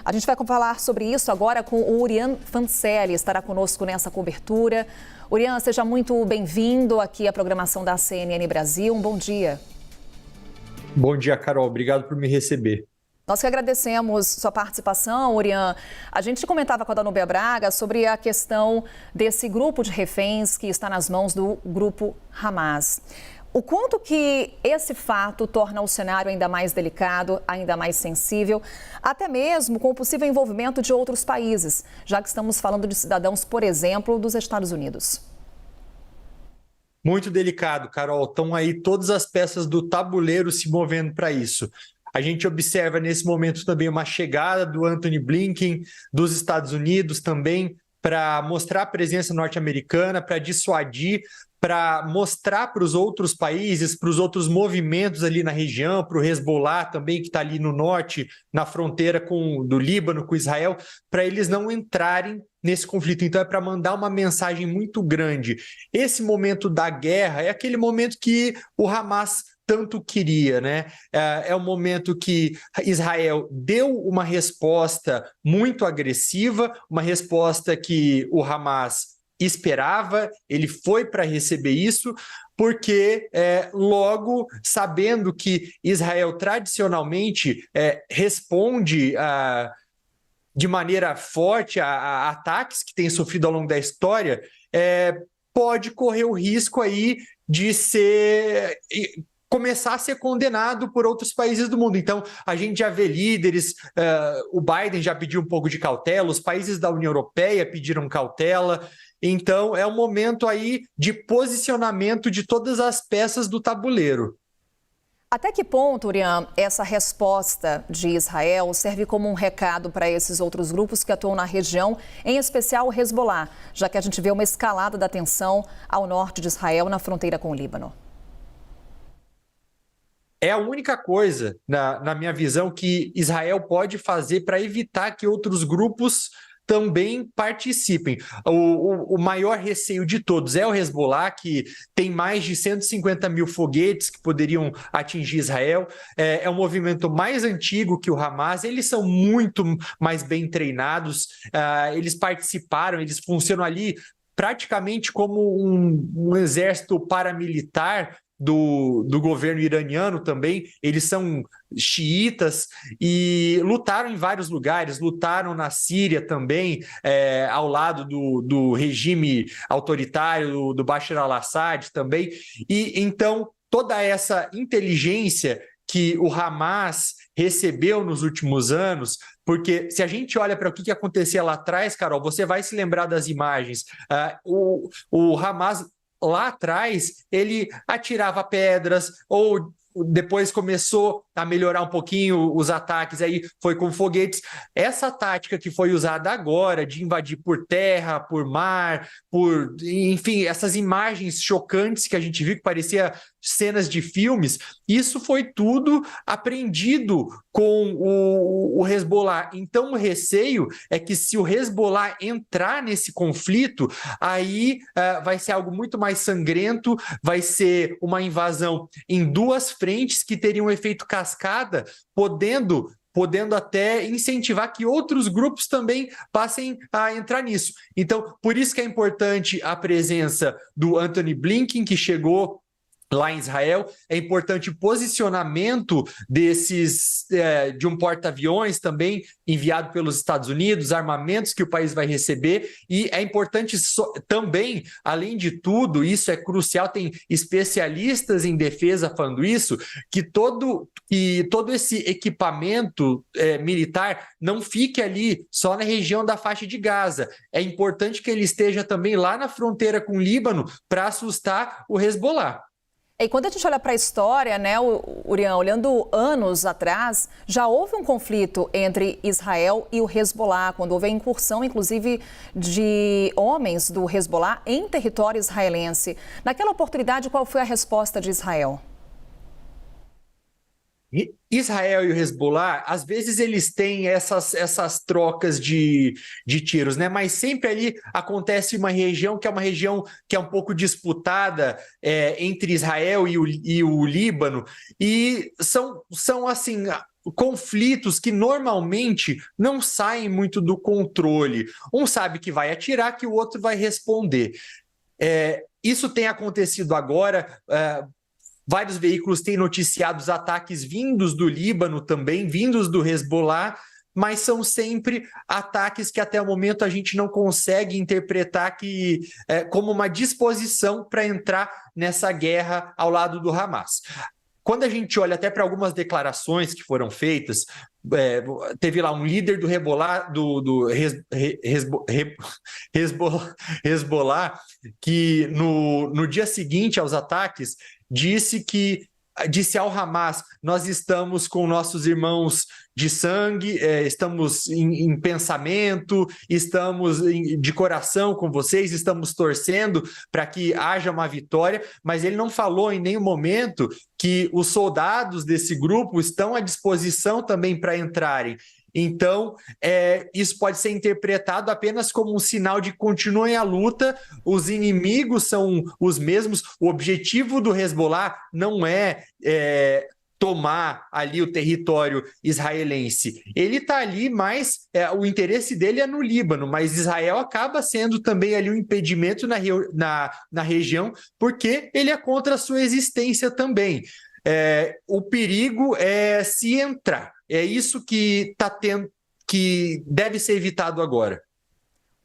A gente vai falar sobre isso agora com o Urian Fancelli, estará conosco nessa cobertura. Urian, seja muito bem-vindo aqui à programação da CNN Brasil. Um bom dia. Bom dia, Carol. Obrigado por me receber. Nós que agradecemos sua participação, Urian. A gente comentava com a Danúbia Braga sobre a questão desse grupo de reféns que está nas mãos do grupo Hamas. O quanto que esse fato torna o cenário ainda mais delicado, ainda mais sensível, até mesmo com o possível envolvimento de outros países, já que estamos falando de cidadãos, por exemplo, dos Estados Unidos. Muito delicado, Carol. Estão aí todas as peças do tabuleiro se movendo para isso. A gente observa nesse momento também uma chegada do Antony Blinken dos Estados Unidos também para mostrar a presença norte-americana, para dissuadir, para mostrar para os outros países, para os outros movimentos ali na região, para o Hezbollah também, que está ali no norte, na fronteira do Líbano com Israel, para eles não entrarem nesse conflito. Então é para mandar uma mensagem muito grande. Esse momento da guerra é aquele momento que o Hamas tanto queria, né? É o momento que Israel deu uma resposta muito agressiva, uma resposta que o Hamas esperava, ele foi para receber isso, porque logo sabendo que Israel tradicionalmente responde de maneira forte a ataques que tem sofrido ao longo da história, pode correr o risco aí de começar a ser condenado por outros países do mundo. Então, a gente já vê líderes, o Biden já pediu um pouco de cautela, os países da União Europeia pediram cautela. Então, é um momento aí de posicionamento de todas as peças do tabuleiro. Até que ponto, Urian, essa resposta de Israel serve como um recado para esses outros grupos que atuam na região, em especial o Hezbollah, já que a gente vê uma escalada da tensão ao norte de Israel, na fronteira com o Líbano? É a única coisa, na minha visão, que Israel pode fazer para evitar que outros grupos também participem. O maior receio de todos é o Hezbollah, que tem mais de 150 mil foguetes que poderiam atingir Israel. É um movimento mais antigo que o Hamas, eles são muito mais bem treinados, eles participaram, eles funcionam ali praticamente como um exército paramilitar do governo iraniano também. Eles são xiitas e lutaram em vários lugares, lutaram na Síria também, ao lado do regime autoritário do Bashar al-Assad também. E então toda essa inteligência que o Hamas recebeu nos últimos anos, porque se a gente olha para o que acontecia lá atrás, Carol, você vai se lembrar das imagens. O Hamas lá atrás, ele atirava pedras ou depois começou a melhorar um pouquinho os ataques, aí foi com foguetes. Essa tática que foi usada agora de invadir por terra, por mar, enfim, essas imagens chocantes que a gente viu que parecia cenas de filmes, isso foi tudo aprendido com o Hezbollah. Então o receio é que se o Hezbollah entrar nesse conflito, aí vai ser algo muito mais sangrento, vai ser uma invasão em duas frentes que teriam um efeito cascada, podendo até incentivar que outros grupos também passem a entrar nisso. Então, por isso que é importante a presença do Antony Blinken, que chegou lá em Israel. É importante o posicionamento de um porta-aviões também enviado pelos Estados Unidos, armamentos que o país vai receber, e é importante também, além de tudo, isso é crucial, tem especialistas em defesa falando isso, que todo esse equipamento militar não fique ali só na região da faixa de Gaza. É importante que ele esteja também lá na fronteira com o Líbano para assustar o Hezbollah. E quando a gente olha para a história, né, Urian, olhando anos atrás, já houve um conflito entre Israel e o Hezbollah, quando houve a incursão, inclusive, de homens do Hezbollah em território israelense. Naquela oportunidade, qual foi a resposta de Israel? Israel e o Hezbollah, às vezes eles têm essas trocas de tiros, né? Mas sempre ali acontece uma região que é um pouco disputada entre Israel e o Líbano, e são assim, conflitos que normalmente não saem muito do controle. Um sabe que vai atirar, que o outro vai responder. Isso tem acontecido agora. Vários veículos têm noticiado os ataques vindos do Líbano também, vindos do Hezbollah, mas são sempre ataques que até o momento a gente não consegue interpretar como uma disposição para entrar nessa guerra ao lado do Hamas. Quando a gente olha até para algumas declarações que foram feitas, teve lá um líder do Hezbollah que no dia seguinte aos ataques disse ao Hamas: nós estamos com nossos irmãos de sangue, estamos em pensamento, estamos de coração com vocês, estamos torcendo para que haja uma vitória, mas ele não falou em nenhum momento que os soldados desse grupo estão à disposição também para entrarem. Então, isso pode ser interpretado apenas como um sinal de continuem a luta, os inimigos são os mesmos, o objetivo do Hezbollah não é tomar ali o território israelense. Ele está ali, mas o interesse dele é no Líbano, mas Israel acaba sendo também ali um impedimento na região, porque ele é contra a sua existência também. O perigo é se entrar. É isso que deve ser evitado agora.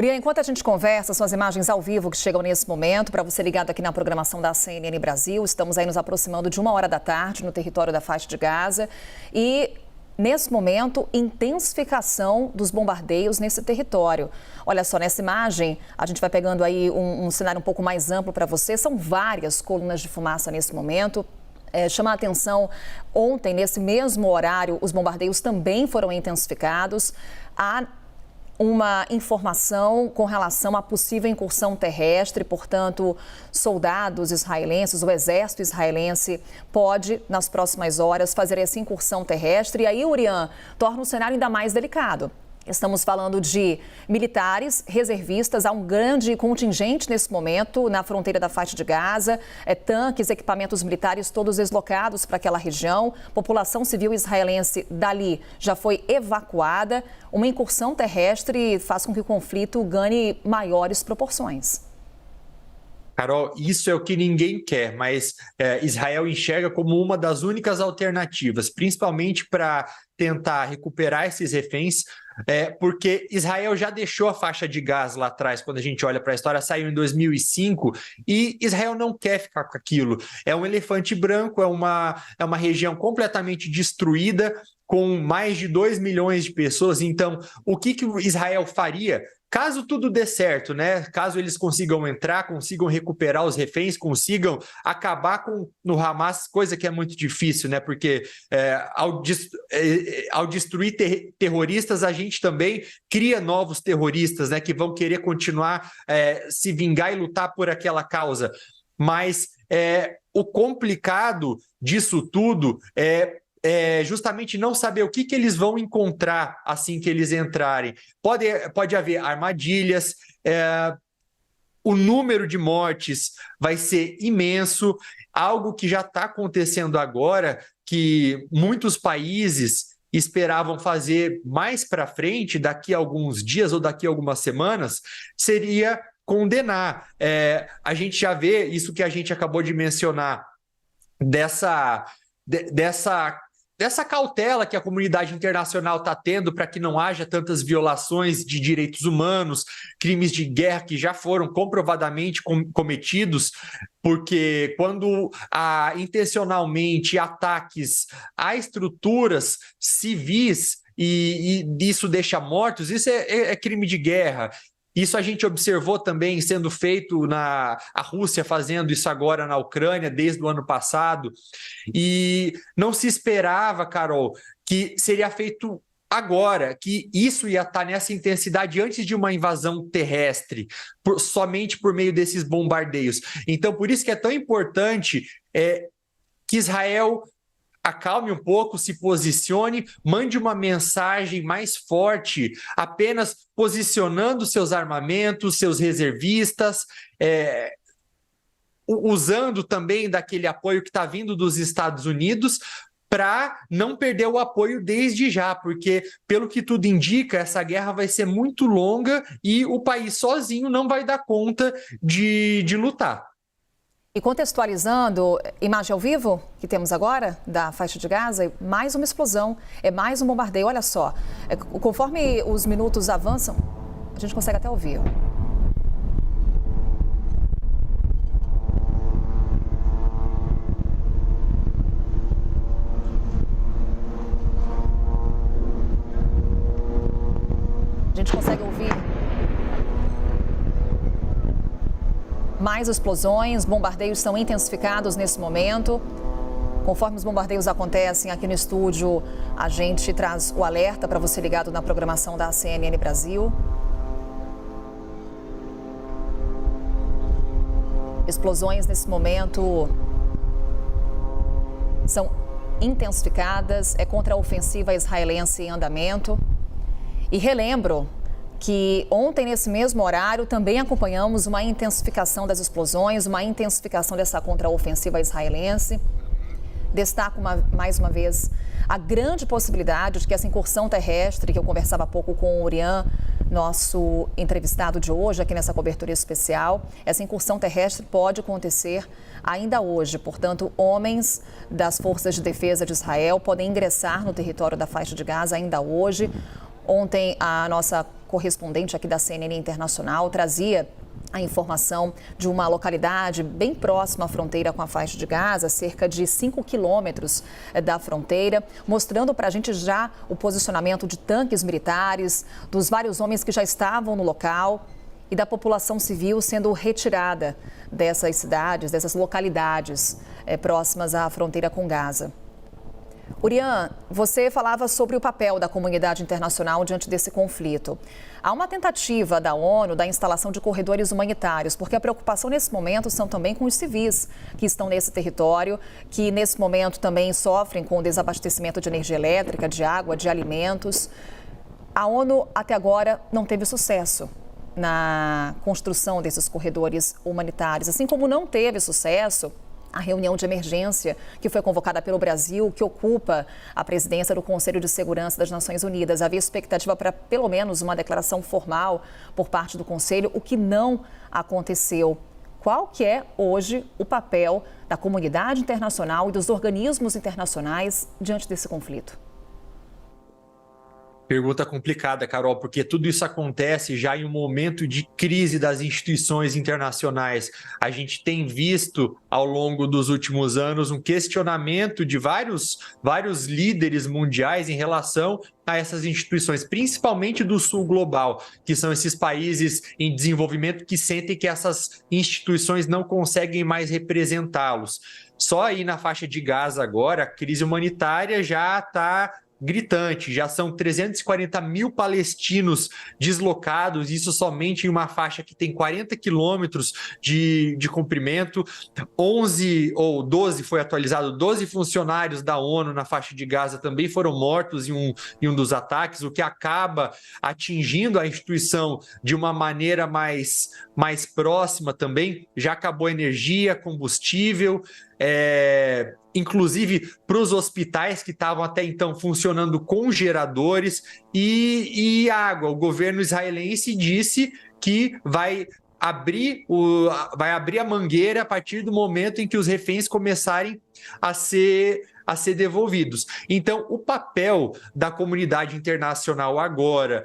Urian, enquanto a gente conversa, são as imagens ao vivo que chegam nesse momento, para você ligado aqui na programação da CNN Brasil. Estamos aí nos aproximando de 13h no território da faixa de Gaza e, nesse momento, intensificação dos bombardeios nesse território. Olha só, nessa imagem, a gente vai pegando aí um cenário um pouco mais amplo para você. São várias colunas de fumaça nesse momento. Chama a atenção, ontem, nesse mesmo horário, os bombardeios também foram intensificados. Há uma informação com relação à possível incursão terrestre, portanto, soldados israelenses, o exército israelense pode, nas próximas horas, fazer essa incursão terrestre. E aí, Urian, torna o cenário ainda mais delicado. Estamos falando de militares, reservistas, há um grande contingente nesse momento na fronteira da faixa de Gaza, tanques, equipamentos militares todos deslocados para aquela região. População civil israelense dali já foi evacuada. Uma incursão terrestre faz com que o conflito ganhe maiores proporções. Carol, isso é o que ninguém quer, mas Israel enxerga como uma das únicas alternativas, principalmente para tentar recuperar esses reféns, porque Israel já deixou a faixa de Gaza lá atrás, quando a gente olha para a história, saiu em 2005, e Israel não quer ficar com aquilo. É um elefante branco, é uma região completamente destruída, com mais de 2 milhões de pessoas. Então, o que Israel faria? Caso tudo dê certo, né? Caso eles consigam entrar, consigam recuperar os reféns, consigam acabar no Hamas, coisa que é muito difícil, né? Porque ao destruir terroristas, a gente também cria novos terroristas, né? Que vão querer continuar se vingar e lutar por aquela causa. Mas o complicado disso tudo é justamente não saber o que eles vão encontrar assim que eles entrarem. Pode haver armadilhas, o número de mortes vai ser imenso, algo que já está acontecendo agora, que muitos países esperavam fazer mais para frente, daqui a alguns dias ou daqui a algumas semanas, seria condenar. A gente já vê isso que a gente acabou de mencionar, dessa cautela que a comunidade internacional está tendo para que não haja tantas violações de direitos humanos, crimes de guerra que já foram comprovadamente cometidos, porque quando há intencionalmente ataques a estruturas civis e isso deixa mortos, isso é crime de guerra. Isso a gente observou também sendo feito a Rússia fazendo isso agora na Ucrânia, desde o ano passado. E não se esperava, Carol, que seria feito agora, que isso ia estar nessa intensidade antes de uma invasão terrestre, somente por meio desses bombardeios. Então, por isso que é tão importante que Israel acalme um pouco, se posicione, mande uma mensagem mais forte, apenas posicionando seus armamentos, seus reservistas, usando também daquele apoio que está vindo dos Estados Unidos, para não perder o apoio desde já, porque, pelo que tudo indica, essa guerra vai ser muito longa e o país sozinho não vai dar conta de lutar. E contextualizando, imagem ao vivo que temos agora da faixa de Gaza, mais uma explosão, é mais um bombardeio. Olha só, conforme os minutos avançam, a gente consegue até ouvir. A gente consegue ouvir mais explosões, bombardeios são intensificados nesse momento. Conforme os bombardeios acontecem aqui no estúdio, a gente traz o alerta para você ligado na programação da CNN Brasil. Explosões nesse momento são intensificadas, é contra a ofensiva israelense em andamento. E relembro que ontem, nesse mesmo horário, também acompanhamos uma intensificação das explosões, uma intensificação dessa contraofensiva israelense. Destaco mais uma vez a grande possibilidade de que essa incursão terrestre, que eu conversava há pouco com o Urian, nosso entrevistado de hoje aqui nessa cobertura especial, essa incursão terrestre pode acontecer ainda hoje. Portanto, homens das Forças de Defesa de Israel podem ingressar no território da faixa de Gaza ainda hoje. Ontem, a nossa correspondente aqui da CNN Internacional trazia a informação de uma localidade bem próxima à fronteira com a faixa de Gaza, cerca de 5 quilômetros da fronteira, mostrando para a gente já o posicionamento de tanques militares, dos vários homens que já estavam no local e da população civil sendo retirada dessas cidades, dessas localidades próximas à fronteira com Gaza. Urian, você falava sobre o papel da comunidade internacional diante desse conflito. Há uma tentativa da ONU da instalação de corredores humanitários, porque a preocupação nesse momento são também com os civis que estão nesse território, que nesse momento também sofrem com o desabastecimento de energia elétrica, de água, de alimentos. A ONU até agora não teve sucesso na construção desses corredores humanitários, assim como não teve sucesso a reunião de emergência que foi convocada pelo Brasil, que ocupa a presidência do Conselho de Segurança das Nações Unidas. Havia expectativa para pelo menos uma declaração formal por parte do Conselho, o que não aconteceu. Qual que é hoje o papel da comunidade internacional e dos organismos internacionais diante desse conflito? Pergunta complicada, Carol, porque tudo isso acontece já em um momento de crise das instituições internacionais. A gente tem visto ao longo dos últimos anos um questionamento de vários líderes mundiais em relação a essas instituições, principalmente do sul global, que são esses países em desenvolvimento que sentem que essas instituições não conseguem mais representá-los. Só aí na faixa de Gaza agora, a crise humanitária já está gritante, já são 340 mil palestinos deslocados, isso somente em uma faixa que tem 40 quilômetros de comprimento, 11 ou 12 foi atualizado, 12 funcionários da ONU na faixa de Gaza também foram mortos em um dos ataques, o que acaba atingindo a instituição de uma maneira mais próxima também, já acabou a energia, combustível, inclusive para os hospitais que estavam até então funcionando com geradores e água. O governo israelense disse que vai abrir a mangueira a partir do momento em que os reféns começarem a ser devolvidos. Então, o papel da comunidade internacional agora,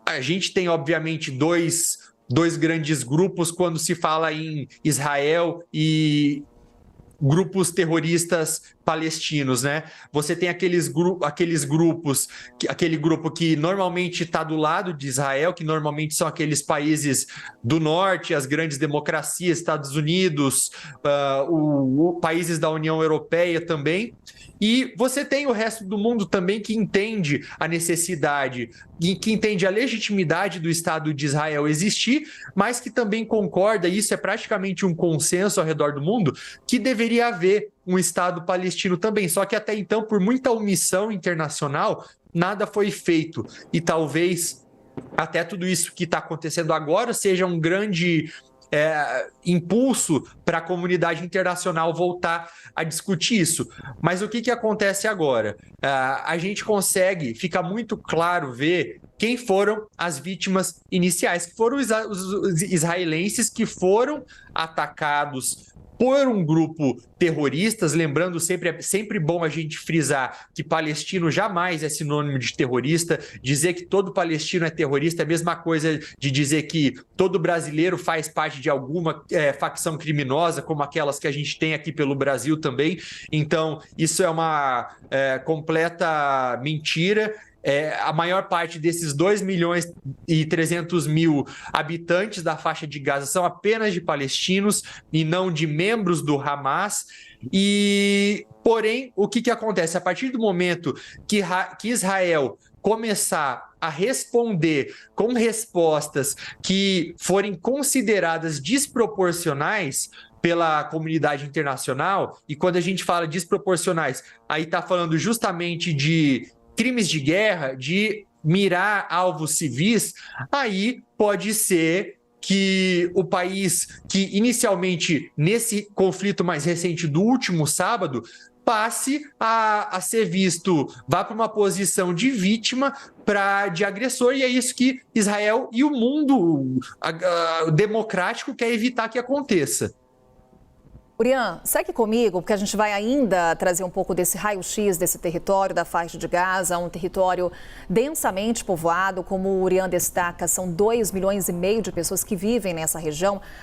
a gente tem obviamente dois grandes grupos quando se fala em Israel e grupos terroristas palestinos, né? Você tem aquele grupo que normalmente está do lado de Israel, que normalmente são aqueles países do norte, as grandes democracias, Estados Unidos, países da União Europeia também. E você tem o resto do mundo também que entende a necessidade e que entende a legitimidade do Estado de Israel existir, mas que também concorda, e isso é praticamente um consenso ao redor do mundo, que deveria haver um Estado palestino também. Só que até então, por muita omissão internacional, nada foi feito. E talvez até tudo isso que está acontecendo agora seja um grande impulso para a comunidade internacional voltar a discutir isso. Mas o que acontece agora? A gente consegue, fica muito claro ver quem foram as vítimas iniciais, que foram os israelenses que foram atacados por um grupo terroristas. Lembrando, é sempre bom a gente frisar que palestino jamais é sinônimo de terrorista. Dizer que todo palestino é terrorista é a mesma coisa de dizer que todo brasileiro faz parte de alguma facção criminosa, como aquelas que a gente tem aqui pelo Brasil também. Então, isso é uma completa mentira. A maior parte desses 2.300.000 habitantes da faixa de Gaza são apenas de palestinos e não de membros do Hamas. Porém, o que acontece? A partir do momento que Israel começar a responder com respostas que forem consideradas desproporcionais pela comunidade internacional, e quando a gente fala desproporcionais, aí está falando justamente de crimes de guerra, de mirar alvos civis, aí pode ser que o país que inicialmente, nesse conflito mais recente do último sábado, passe a ser visto, vá para uma posição de vítima, de agressor, e é isso que Israel e o mundo democrático quer evitar que aconteça. Urian, segue comigo, porque a gente vai ainda trazer um pouco desse raio-x desse território da faixa de Gaza, um território densamente povoado, como o Urian destaca, são 2,5 milhões de pessoas que vivem nessa região.